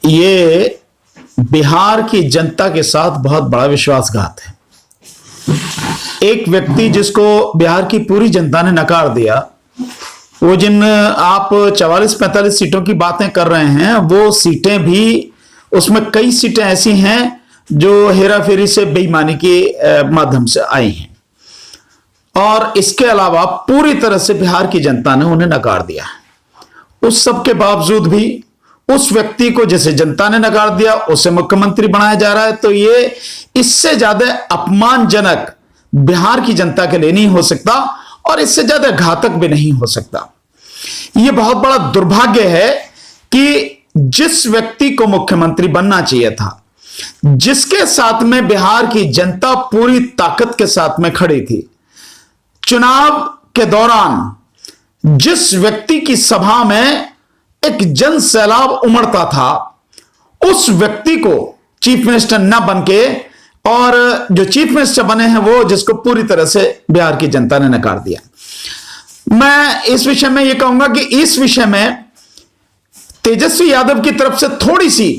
ये बिहार की जनता के साथ बहुत बड़ा विश्वासघात है। एक व्यक्ति जिसको बिहार की पूरी जनता ने नकार दिया, वो जिन आप 44-45 सीटों की बातें कर रहे हैं, वो सीटें भी, उसमें कई सीटें ऐसी हैं जो हेराफेरी से, बेईमानी के माध्यम से आई हैं, और इसके अलावा पूरी तरह से बिहार की जनता ने उन्हें नकार दिया। उस सब के बावजूद भी उस व्यक्ति को जिसे जनता ने नकार दिया उसे मुख्यमंत्री बनाया जा रहा है, तो ये इससे ज्यादा अपमानजनक बिहार की जनता के लिए नहीं हो सकता, और इससे ज्यादा घातक भी नहीं हो सकता। यह बहुत बड़ा दुर्भाग्य है कि जिस व्यक्ति को मुख्यमंत्री बनना चाहिए था, जिसके साथ में बिहार की जनता पूरी ताकत के साथ में खड़ी थी, चुनाव के दौरान जिस व्यक्ति की सभा में एक जन सैलाब उमड़ता था, उस व्यक्ति को चीफ मिनिस्टर न बनके, और जो चीफ मिनिस्टर बने हैं वो जिसको पूरी तरह से बिहार की जनता ने नकार दिया। मैं इस विषय में यह कहूंगा कि इस विषय में तेजस्वी यादव की तरफ से थोड़ी सी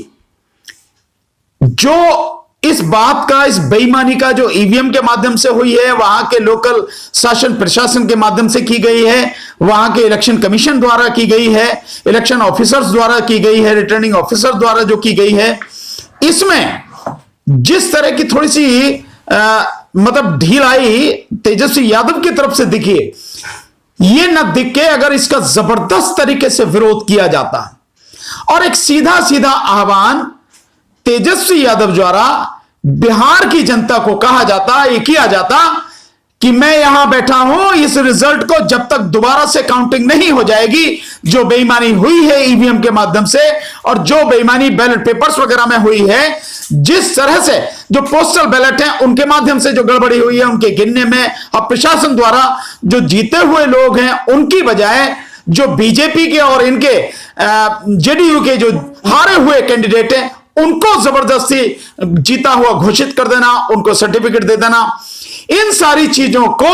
जो इस बात का, इस बेईमानी का जो ईवीएम के माध्यम से हुई है, वहां के लोकल शासन प्रशासन के माध्यम से की गई है, वहां के इलेक्शन कमीशन द्वारा की गई है, इलेक्शन ऑफिसर्स द्वारा की गई है, रिटर्निंग ऑफिसर द्वारा जो की गई है, इसमें जिस तरह की थोड़ी सी मतलब ढील आई तेजस्वी यादव की तरफ से दिखी, ये न दिख के अगर इसका जबरदस्त तरीके से विरोध किया जाता और एक सीधा सीधा आह्वान तेजस्वी यादव द्वारा बिहार की जनता को कहा जाता, ये किया जाता कि मैं यहां बैठा हूं, इस रिजल्ट को जब तक दोबारा से काउंटिंग नहीं हो जाएगी, जो बेईमानी हुई है ईवीएम के माध्यम से और जो बेईमानी बैलेट पेपर्स वगैरह में हुई है, जिस तरह से जो पोस्टल बैलेट हैं उनके माध्यम से जो गड़बड़ी हुई है उनके गिनने में, अब प्रशासन द्वारा जो जीते हुए लोग हैं उनकी बजाय जो बीजेपी के और इनके जेडीयू के जो हारे हुए कैंडिडेट हैं उनको जबरदस्ती जीता हुआ घोषित कर देना, उनको सर्टिफिकेट दे देना, इन सारी चीजों को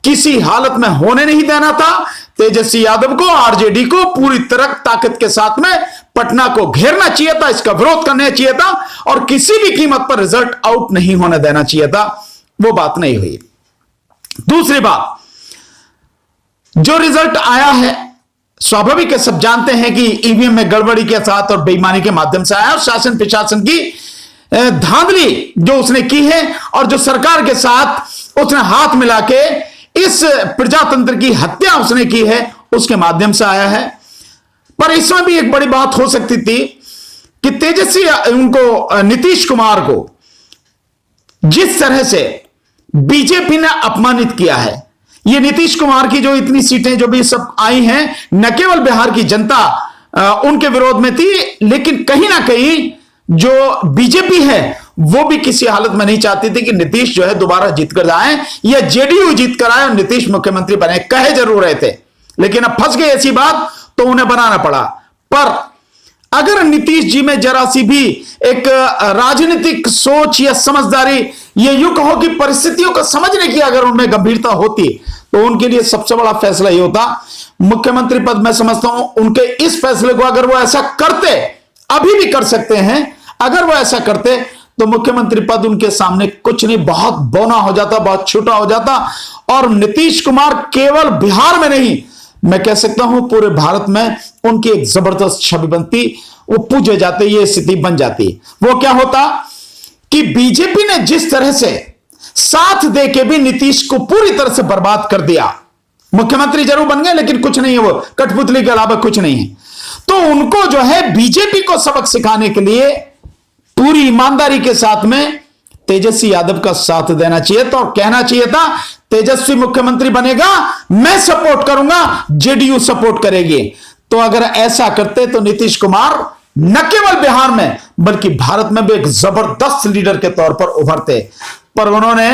किसी हालत में होने नहीं देना था। तेजस्वी यादव को, आरजेडी को पूरी तरह ताकत के साथ में पटना को घेरना चाहिए था, इसका विरोध करना चाहिए था और किसी भी कीमत पर रिजल्ट आउट नहीं होने देना चाहिए था। वो बात नहीं हुई। दूसरी बात, जो रिजल्ट आया है स्वाभाविक है, सब जानते हैं कि ईवीएम में गड़बड़ी के साथ और बेईमानी के माध्यम से आया, और शासन प्रशासन की धांधली जो उसने की है और जो सरकार के साथ उसने हाथ मिला के इस प्रजातंत्र की हत्या उसने की है, उसके माध्यम से आया है। पर इसमें भी एक बड़ी बात हो सकती थी कि तेजस्वी उनको नीतीश कुमार को जिस तरह से बीजेपी ने अपमानित किया है, ये नीतीश कुमार की जो इतनी सीटें जो भी सब आई हैं, न केवल बिहार की जनता उनके विरोध में थी, लेकिन कहीं ना कहीं जो बीजेपी है वो भी किसी हालत में नहीं चाहती थी कि नीतीश जो है दोबारा जीत कर आए या जेडीयू जीत कर आए और नीतीश मुख्यमंत्री बने। कहे जरूर रहे थे, लेकिन अब फंस गए ऐसी बात तो उन्हें बनाना पड़ा। पर अगर नीतीश जी में जरा सी भी एक राजनीतिक सोच या समझदारी, ये यूं कहो कि परिस्थितियों को समझने की अगर उनमें गंभीरता होती, तो उनके लिए सबसे बड़ा फैसला ये होता मुख्यमंत्री पद। मैं समझता हूं उनके इस फैसले को अगर वो ऐसा करते, अभी भी कर सकते हैं, अगर वो ऐसा करते तो मुख्यमंत्री पद उनके सामने कुछ नहीं, बहुत बौना हो जाता, बहुत छोटा हो जाता, और नीतीश कुमार केवल बिहार में नहीं, मैं कह सकता हूं पूरे भारत में उनकी एक जबरदस्त छवि बनती, वो पूजे जाते, ये स्थिति बन जाती। वो क्या होता कि बीजेपी ने जिस तरह से साथ दे के भी नीतीश को पूरी तरह से बर्बाद कर दिया, मुख्यमंत्री जरूर बन गए लेकिन कुछ नहीं है, वो कठपुतली के अलावा कुछ नहीं है, तो उनको जो है बीजेपी को सबक सिखाने के लिए पूरी ईमानदारी के साथ में तेजस्वी यादव का साथ देना चाहिए था और कहना चाहिए था तेजस्वी मुख्यमंत्री बनेगा, मैं सपोर्ट करूंगा, जेडीयू सपोर्ट करेगी। तो अगर ऐसा करते तो नीतीश कुमार न केवल बिहार में बल्कि भारत में भी एक जबरदस्त लीडर के तौर पर उभरते। पर उन्होंने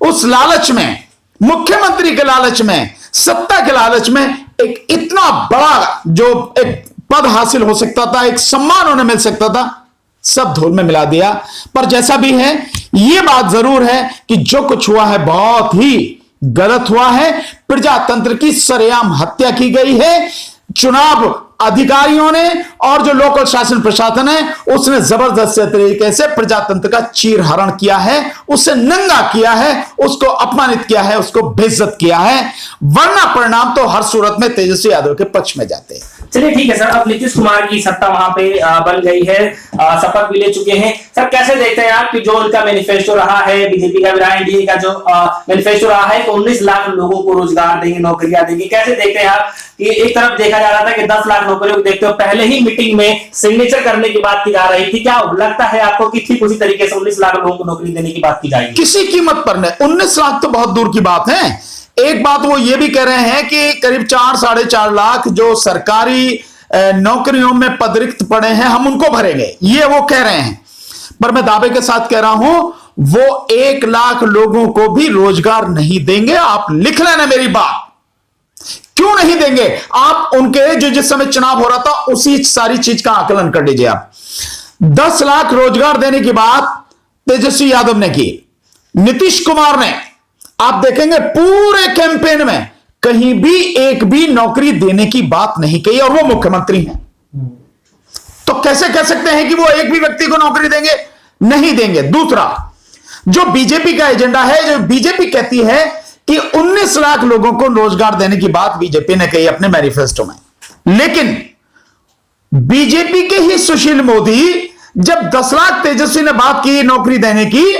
उस लालच में, मुख्यमंत्री के लालच में, सत्ता के लालच में, एक इतना बड़ा जो एक पद हासिल हो सकता था, एक सम्मान उन्हें मिल सकता था, सब धूल में मिला दिया। पर जैसा भी है, यह बात जरूर है कि जो कुछ हुआ है बहुत ही गलत हुआ है। प्रजातंत्र की सरेआम हत्या की गई है। चुनाव अधिकारियों ने और जो लोकल शासन प्रशासन है उसने जबरदस्त तरीके से प्रजातंत्र का चीरहरण किया है, उसे नंगा किया है, उसको अपमानित किया है, उसको बेइज्जत किया है। वरना परिणाम तो हर सूरत में तेजस्वी यादव के पक्ष में जाते हैं। चलिए ठीक है सर, अब नीतीश कुमार की सत्ता वहां पे बन गई है, शपथ भी ले चुके हैं सर। कैसे देखते हैं आप कि जो उनका मैनिफेस्टो रहा है, बीजेपी का भी रहा है, एनडीए का जो मैनिफेस्टो रहा है कि 19 लाख लोगों को रोजगार देंगे, नौकरियां देंगे, कैसे देखते हैं आप कि एक तरफ देखा जा रहा था कि 10 लाख नौकरियों को देखते हो, पहले ही मीटिंग में सिग्नेचर करने की बात की जा रही थी, क्या लगता है आपको कि ठीक उसी तरीके से 19 लाख लोगों को नौकरी देने की बात की जाएगी? किसी कीमत पर नहीं, 19 लाख तो बहुत दूर की बात है। एक बात वो ये भी कह रहे हैं कि करीब 4-4.5 लाख जो सरकारी नौकरियों में पद रिक्त पड़े हैं हम उनको भरेंगे, ये वो कह रहे हैं। पर मैं दावे के साथ कह रहा हूं वो 1 लाख लोगों को भी रोजगार नहीं देंगे। आप लिख लेना मेरी बात, क्यों नहीं देंगे? आप उनके जो जिस समय चुनाव हो रहा था उसी सारी चीज का आकलन कर लीजिए आप। 10 लाख रोजगार देने की बात तेजस्वी यादव ने की, नीतीश कुमार ने, आप देखेंगे पूरे कैंपेन में कहीं भी एक भी नौकरी देने की बात नहीं कही, और वो मुख्यमंत्री हैं। तो कैसे कह सकते हैं कि वो एक भी व्यक्ति को नौकरी देंगे? नहीं देंगे। दूसरा, जो बीजेपी का एजेंडा है, जो बीजेपी कहती है कि 19 लाख लोगों को रोजगार देने की बात बीजेपी ने कही अपने मैनिफेस्टो में, लेकिन बीजेपी के ही सुशील मोदी जब 10 लाख तेजस्वी ने बात की नौकरी देने की,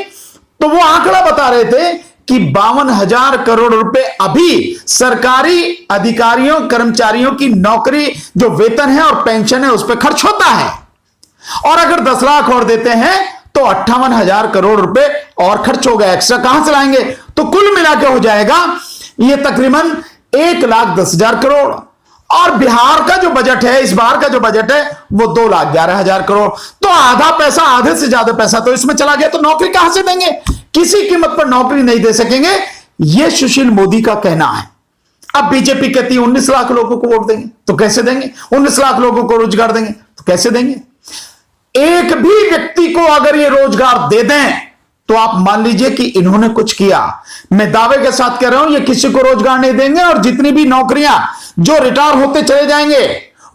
तो वो आंकड़ा बता रहे थे कि 52,000 करोड़ रुपए अभी सरकारी अधिकारियों कर्मचारियों की नौकरी जो वेतन है और पेंशन है उस पर खर्च होता है, और अगर 10 लाख और देते हैं तो 58,000 करोड़ रुपए और खर्च हो गया। एक्स्ट्रा कहां से लाएंगे? तो कुल मिला के हो जाएगा ये तकरीबन 1,10,000 करोड़। और बिहार का जो बजट है, इस बार का जो बजट है वो 2,11,000 करोड़। तो आधा पैसा, आधे से ज्यादा पैसा तो इसमें चला गया। तो नौकरी कहां से देंगे? किसी कीमत पर नौकरी नहीं दे सकेंगे, यह सुशील मोदी का कहना है। अब बीजेपी कहती है 19 लाख लोगों को वोट देंगे, तो कैसे देंगे? 19 लाख लोगों को रोजगार देंगे, तो कैसे देंगे? एक भी व्यक्ति को अगर ये रोजगार दे दें तो आप मान लीजिए कि इन्होंने कुछ किया। मैं दावे के साथ कह रहा हूं ये किसी को रोजगार नहीं देंगे, और जितनी भी नौकरियां जो रिटायर होते चले जाएंगे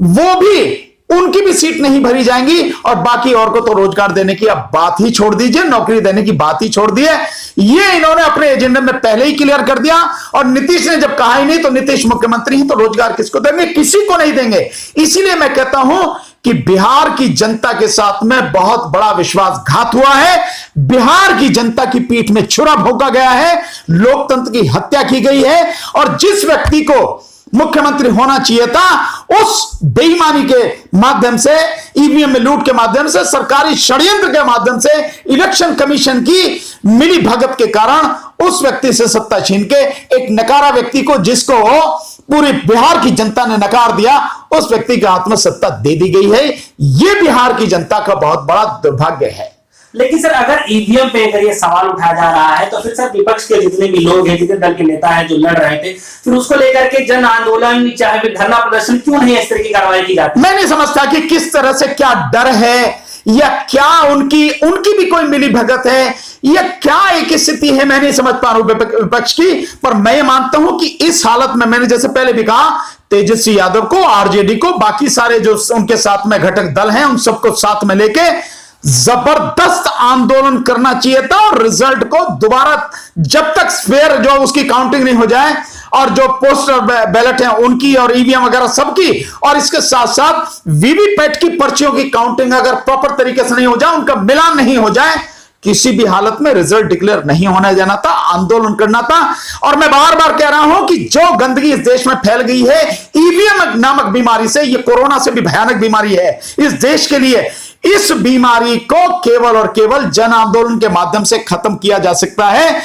वो भी, उनकी भी सीट नहीं भरी जाएंगी, और बाकी और को तो रोजगार देने की अब बात ही छोड़ दीजिए, नौकरी देने की बात ही छोड़ दी है। ये इन्होंने अपने एजेंडे में पहले ही क्लियर कर दिया। और नीतीश ने जब कहा ही नहीं, तो नीतीश मुख्यमंत्री हैं तो रोजगार किसको देंगे? किसी को नहीं देंगे। इसीलिए मैं कहता हूं कि बिहार की जनता के साथ में बहुत बड़ा विश्वासघात हुआ है। बिहार की जनता की पीठ में छुरा भोंका गया है, लोकतंत्र की हत्या की गई है, और जिस व्यक्ति को मुख्यमंत्री होना चाहिए था उस बेईमानी के माध्यम से, ईवीएम में लूट के माध्यम से, सरकारी षड्यंत्र के माध्यम से, इलेक्शन कमीशन की मिली भगत के कारण उस व्यक्ति से सत्ता छीन के एक नकारा व्यक्ति को, जिसको पूरे बिहार की जनता ने नकार दिया, उस व्यक्ति के हाथ में सत्ता दे दी गई है। यह बिहार की जनता का बहुत बड़ा दुर्भाग्य है। लेकिन सर अगर ईवीएम पे अगर ये सवाल उठाया जा रहा है तो फिर सर विपक्ष के जितने भी लोग हैं, जितने दल के नेता हैं जो लड़ रहे थे, फिर उसको लेकर के जन आंदोलन चाहे फिर धरना प्रदर्शन क्यों नहीं इस तरह की कार्रवाई की जाती? मैं नहीं समझता कि किस तरह से, क्या डर है या क्या उनकी भी कोई मिली भगत है या क्या एक स्थिति है, मैं नहीं समझ पा रहा हूं विपक्ष की। पर मैं ये मानता हूं कि इस हालत में, मैंने जैसे पहले भी कहा, तेजस्वी यादव को, आरजेडी को, बाकी सारे जो उनके साथ में घटक दल हैं उन सबको साथ में लेके जबरदस्त आंदोलन करना चाहिए था, और रिजल्ट को दोबारा, जब तक फेयर जो उसकी काउंटिंग नहीं हो जाए, और जो पोस्टर बैलेट हैं उनकी और ईवीएम वगैरह सबकी, और इसके साथ साथ वीवीपैट की पर्चियों की काउंटिंग अगर प्रॉपर तरीके से नहीं हो जाए, उनका मिलान नहीं हो जाए, किसी भी हालत में रिजल्ट डिक्लेयर नहीं होने जाना था, आंदोलन करना था। और मैं बार बार कह रहा हूं कि जो गंदगी इस देश में फैल गई है ईवीएम नामक बीमारी से, ये कोरोना से भी भयानक बीमारी है इस देश के लिए, इस बीमारी को केवल और केवल जन आंदोलन के माध्यम से खत्म किया जा सकता है।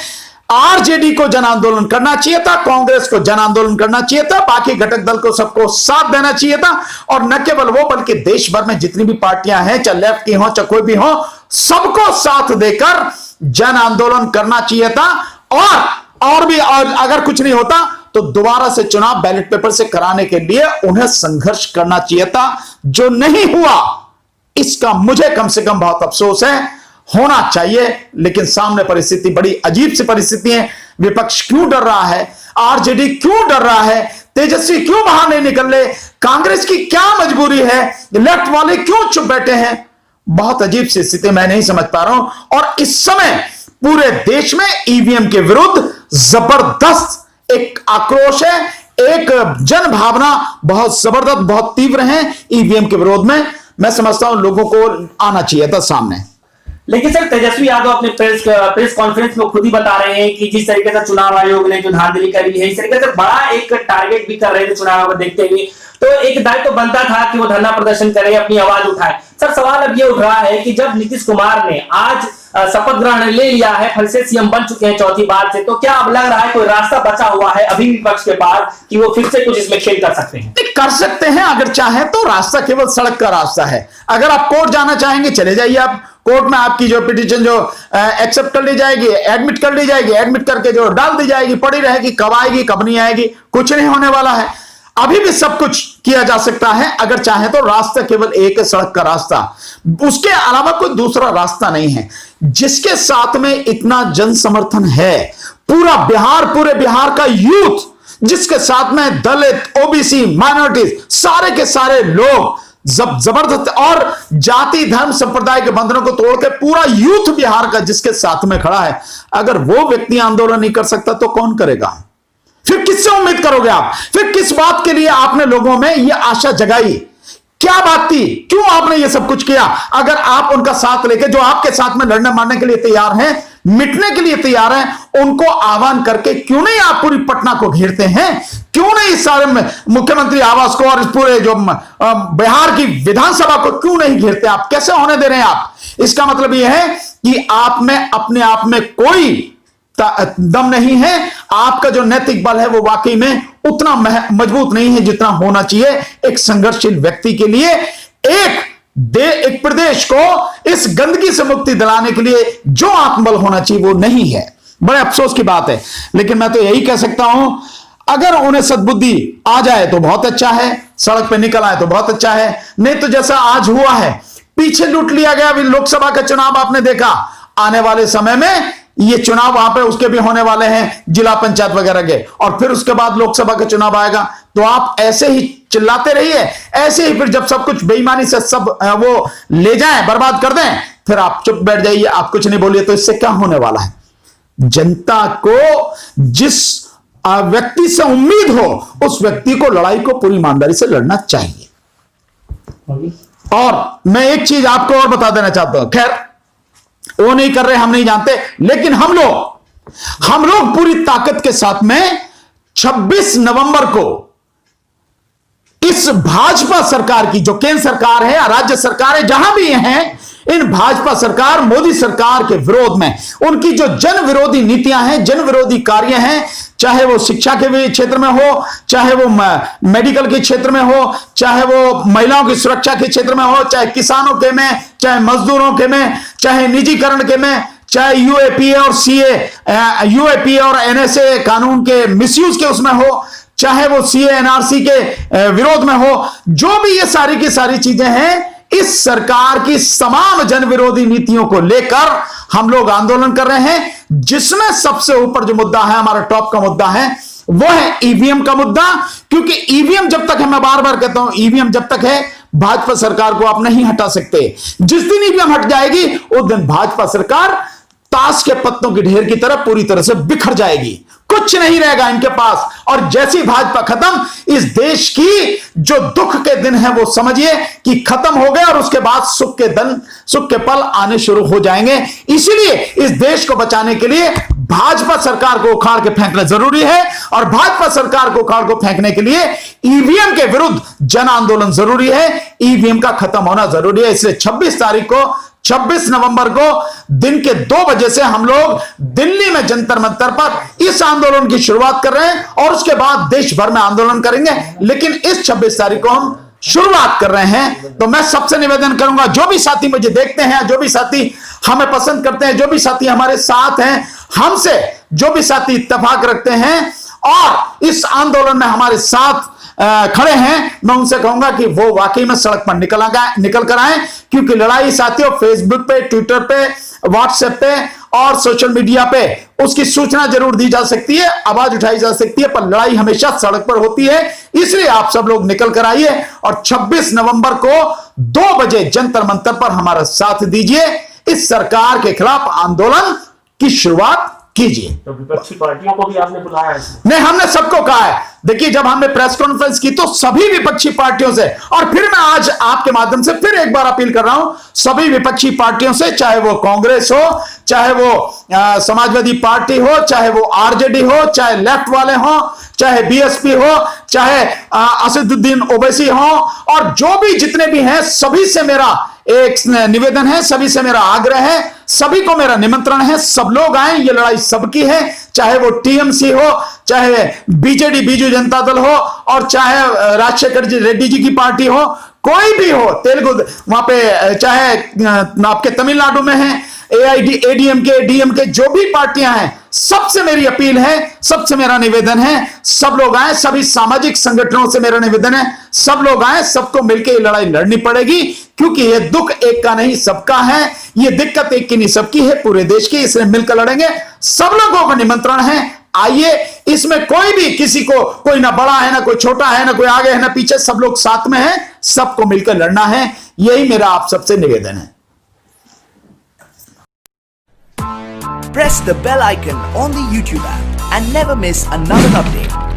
आरजेडी को जन आंदोलन करना चाहिए था, कांग्रेस को जन आंदोलन करना चाहिए था, बाकी घटक दल को सबको साथ देना चाहिए था, और न केवल वो बल्कि देश भर में जितनी भी पार्टियां हैं, चाहे लेफ्ट की हो चाहे कोई भी हो, सबको साथ देकर जन आंदोलन करना चाहिए था। और भी, और अगर कुछ नहीं होता तो दोबारा से चुनाव बैलेट पेपर से कराने के लिए उन्हें संघर्ष करना चाहिए था, जो नहीं हुआ। इसका मुझे कम से कम बहुत अफसोस है। होना चाहिए, लेकिन सामने परिस्थिति बड़ी अजीब सी परिस्थिति है। विपक्ष क्यों डर रहा है? आरजेडी क्यों डर रहा है? तेजस्वी क्यों बाहर नहीं निकल रहे, कांग्रेस की क्या मजबूरी है, लेफ्ट वाले क्यों चुप बैठे हैं? बहुत अजीब सी स्थिति, मैं नहीं समझ पा रहा हूं। और इस समय पूरे देश में ईवीएम के विरुद्ध जबरदस्त एक आक्रोश है, एक जन भावना बहुत जबरदस्त, बहुत तीव्र है ईवीएम के विरोध में। मैं समझता हूं लोगों को आना चाहिए था सामने। लेकिन सर तेजस्वी यादव अपने प्रेस कॉन्फ्रेंस में खुद ही बता रहे हैं कि जिस तरीके से चुनाव आयोग ने जो धांधली करी है, इस तरीके से बड़ा एक टारगेट भी कर रहे थे चुनाव को देखते हुए, तो एक दायित्व बनता था कि वो धरना प्रदर्शन करे, अपनी आवाज उठाए। सर सवाल अब ये उठ रहा है कि जब नीतीश कुमार ने आज शपथ ग्रहण ले लिया है, फिर से सीएम बन चुके हैं चौथी बार से, तो क्या अब लग रहा है कोई रास्ता बचा हुआ है अभी विपक्ष के पास कि वो फिर से कुछ इसमें खेल कर सकते हैं? कर सकते हैं अगर चाहे तो। रास्ता केवल सड़क का रास्ता है। अगर आप कोर्ट जाना चाहेंगे चले जाइए, आप कोर्ट में आपकी जो पिटीशन जो एक्सेप्ट कर ली जाएगी, एडमिट कर ली जाएगी, एडमिट करके जो डाल दी जाएगी, पड़ी रहेगी, कब आएगी कब नहीं आएगी, कुछ नहीं होने वाला है। अभी भी सब कुछ किया जा सकता है अगर चाहे तो। रास्ता केवल एक है, सड़क का रास्ता, उसके अलावा कोई दूसरा रास्ता नहीं है। जिसके साथ में इतना जन समर्थन है, पूरा बिहार, पूरे बिहार का यूथ, जिसके साथ में दलित, ओबीसी, माइनॉरिटीज, सारे के सारे लोग जबरदस्त, और जाति धर्म संप्रदाय के बंधनों को तोड़ के पूरा यूथ बिहार का जिसके साथ में खड़ा है, अगर वो व्यक्ति आंदोलन नहीं कर सकता तो कौन करेगा? फिर किससे उम्मीद करोगे आप? फिर किस बात के लिए आपने लोगों में यह आशा जगाई? क्या बात थी? क्यों आपने ये सब कुछ किया? अगर आप उनका साथ लेके, जो आपके साथ में लड़ने मारने के लिए तैयार हैं, मिटने के लिए तैयार हैं, उनको आह्वान करके क्यों नहीं आप पूरी पटना को घेरते हैं? क्यों नहीं इस सारे मुख्यमंत्री आवास को और इस पूरे जो बिहार की विधानसभा को क्यों नहीं घेरते? आप कैसे होने दे रहे हैं आप? इसका मतलब यह है कि आप में अपने आप में कोई दम नहीं है। आपका जो नैतिक बल है वो वाकई में उतना मजबूत नहीं है जितना होना चाहिए एक संघर्षशील व्यक्ति के लिए। एक प्रदेश को इस गंदगी से मुक्ति दिलाने के लिए जो आत्मबल होना चाहिए वो नहीं है। बड़े अफसोस की बात है। लेकिन मैं तो यही कह सकता हूं, अगर उन्हें सद्बुद्धि आ जाए तो बहुत अच्छा है, सड़क पे निकल आए तो बहुत अच्छा है। नहीं तो जैसा आज हुआ है, पीछे लूट लिया गया। अभी लोकसभा का चुनाव आपने देखा, आने वाले समय में ये चुनाव वहां पे उसके भी होने वाले हैं, जिला पंचायत वगैरह के, और फिर उसके बाद लोकसभा का चुनाव आएगा। तो आप ऐसे ही चिल्लाते रहिए, ऐसे ही फिर जब सब कुछ बेईमानी से सब वो ले जाएं, बर्बाद कर दें, फिर आप चुप बैठ जाइए, आप कुछ नहीं बोलिए। तो इससे क्या होने वाला है? जनता को जिस व्यक्ति से उम्मीद हो, उस व्यक्ति को लड़ाई को पूरी ईमानदारी से लड़ना चाहिए। और मैं एक चीज आपको और बता देना चाहता हूं, खैर वो नहीं कर रहे, हम नहीं जानते, लेकिन हम लोग पूरी ताकत के साथ में 26 नवंबर को इस भाजपा सरकार की, जो केंद्र सरकार है या राज्य सरकार है, जहां भी हैं, इन भाजपा सरकार, मोदी सरकार के विरोध में उनकी जो जन विरोधी नीतियां हैं, जन विरोधी कार्य हैं, चाहे वो शिक्षा के क्षेत्र में हो, चाहे वो मेडिकल के क्षेत्र में हो, चाहे वो महिलाओं की सुरक्षा के क्षेत्र में हो, चाहे किसानों के में, चाहे मजदूरों के में, चाहे निजीकरण के में, चाहे यूएपीए और सीए, यूएपीए और एनएसए कानून के मिसयूज के उसमें हो, चाहे वो सीए एनआरसी के विरोध में हो, जो भी ये सारी की सारी चीजें हैं, इस सरकार की तमाम जन विरोधी नीतियों को लेकर हम लोग आंदोलन कर रहे हैं। जिसमें सबसे ऊपर जो मुद्दा है, हमारा टॉप का मुद्दा है, वो है ईवीएम का मुद्दा। क्योंकि ईवीएम जब तक है, मैं बार बार कहता हूं, ईवीएम जब तक है, भाजपा सरकार को आप नहीं हटा सकते। जिस दिन ईवीएम हट जाएगी उस दिन भाजपा सरकार ताश के पत्तों की ढेर की तरह पूरी तरह से बिखर जाएगी, कुछ नहीं रहेगा इनके पास। और जैसी भाजपा खत्म, इस देश की जो दुख के दिन है वो समझिए कि खत्म हो गए, और उसके बाद सुख के पल आने शुरू हो जाएंगे। इसीलिए इस देश को बचाने के लिए भाजपा सरकार को उखाड़ के फेंकना जरूरी है, और भाजपा सरकार को उखाड़ को फेंकने के लिए ईवीएम के विरुद्ध जन आंदोलन जरूरी है, ईवीएम का खत्म होना जरूरी है। इसलिए 26 नवंबर को दिन के 2 बजे से हम लोग दिल्ली में जंतर मंतर पर इस आंदोलन की शुरुआत कर रहे हैं, और उसके बाद देश भर में आंदोलन करेंगे। लेकिन इस 26 तारीख को हम शुरुआत कर रहे हैं। तो मैं सबसे निवेदन करूंगा, जो भी साथी मुझे देखते हैं, जो भी साथी हमें पसंद करते हैं, जो भी साथी हमारे साथ हैं, हमसे जो भी साथी इत्तेफाक रखते हैं और इस आंदोलन में हमारे साथ खड़े हैं, मैं उनसे कहूंगा कि वो वाकई में सड़क पर निकल कर आए। क्योंकि लड़ाई साथियों फेसबुक पे, ट्विटर पे, व्हाट्सएप पे और सोशल मीडिया पे उसकी सूचना जरूर दी जा सकती है, आवाज उठाई जा सकती है, पर लड़ाई हमेशा सड़क पर होती है। इसलिए आप सब लोग निकल कर आइए और 26 नवंबर को 2 बजे जंतर मंतर पर हमारा साथ दीजिए। इस सरकार के खिलाफ आंदोलन की शुरुआत कीजिए। तो विपक्षी पार्टियों को भी आपने बुलाया है? नहीं, हमने सबको कहा है। देखिए, जब हमने प्रेस कॉन्फ्रेंस की तो सभी विपक्षी पार्टियों से, और फिर मैं आज आपके माध्यम से फिर एक बार अपील कर रहा हूं सभी विपक्षी पार्टियों से, चाहे वो कांग्रेस हो, चाहे वो समाजवादी पार्टी हो, चाहे वो आरजेडी हो, चाहे लेफ्ट वाले हो, चाहे बीएसपी हो, चाहे असदुद्दीन ओवैसी हो, और जो भी जितने भी हैं, सभी से मेरा एक निवेदन है, सभी से मेरा आग्रह है, सभी को मेरा निमंत्रण है, सब लोग आए। ये लड़ाई सबकी है, चाहे वो टीएमसी हो, चाहे बीजेडी बीजू जनता दल हो, और चाहे राजशेखर रेड्डी जी की पार्टी हो, कोई भी हो, तेलुगु वहां पे, चाहे आपके तमिलनाडु में है एडीएमके डीएमके, जो भी पार्टियां हैं, सबसे मेरी अपील है, सबसे मेरा निवेदन है, सब लोग आए। सभी सामाजिक संगठनों से मेरा निवेदन है, सब लोग आए, सबको मिलकर ये लड़ाई लड़नी पड़ेगी, क्योंकि ये दुख एक का नहीं सबका है, ये दिक्कत एक की नहीं सबकी है, पूरे देश की। इसलिए मिलकर लड़ेंगे। सब लोगों का निमंत्रण है, आइए। इसमें कोई भी किसी को, कोई ना बड़ा है ना कोई छोटा है, ना कोई आगे है ना पीछे, सब लोग साथ में हैं, सबको मिलकर लड़ना है। यही मेरा आप सबसे निवेदन है। Press the bell icon on the YouTube app and never miss another update.